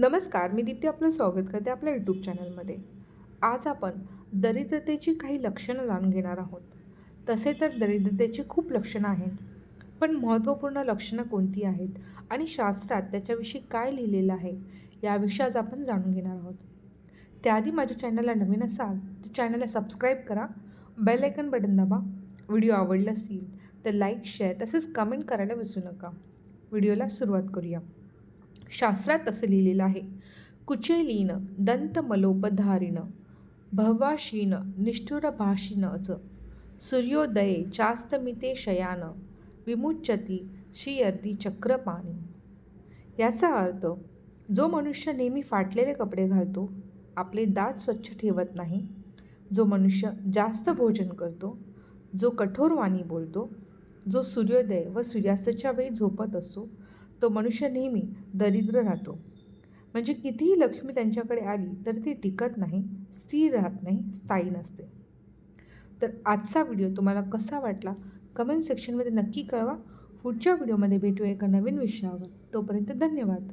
नमस्कार, मी दीप्ती आपलं स्वागत करते आपल्या यूट्यूब चॅनलमध्ये. आज आपण दरिद्रतेची काही लक्षणं जाणून घेणार आहोत. तसे तर दरिद्रतेची खूप लक्षणं आहेत, पण महत्त्वपूर्ण लक्षणं कोणती आहेत आणि शास्त्रात त्याच्याविषयी काय लिहिलेलं आहे, याविषयी आज आपण जाणून घेणार आहोत. त्याआधी माझ्या चॅनलला नवीन असाल तर चॅनलला सबस्क्राईब करा, बेल आयकन बटन दाबा. व्हिडिओ आवडला असेल तर लाईक, शेअर तसेच कमेंट करायला विसरू नका. व्हिडिओला सुरुवात करूया. शास्त्रात असं लिहिलेलं आहे, कुचेलीन दंतमलोपधारिण भवाशीन निष्ठुरभाषिणच सूर्योदये चास्तमिते शयान विमुच्यती श्रीयर्दी चक्रपाणी. याचा अर्थ, जो मनुष्य नेहमी फाटलेले कपडे घालतो, आपले दात स्वच्छ ठेवत नाही, जो मनुष्य जास्त भोजन करतो, जो कठोर वाणी बोलतो, जो सूर्योदय व सूर्यास्ताच्या वेळी झोपत असतो, तो मनुष्य नेहमी दरिद्र राहतो. म्हणजे कितीही लक्ष्मी त्यांच्याकडे आली तर ती टिकत नाही, स्थिर राहत नाही, स्थायी नसते. तर आजचा व्हिडिओ तुम्हाला कसा वाटला कमेंट सेक्शनमध्ये नक्की कळवा. पुढच्या व्हिडिओमध्ये भेटूया एका नवीन विषयावर. तोपर्यंत धन्यवाद.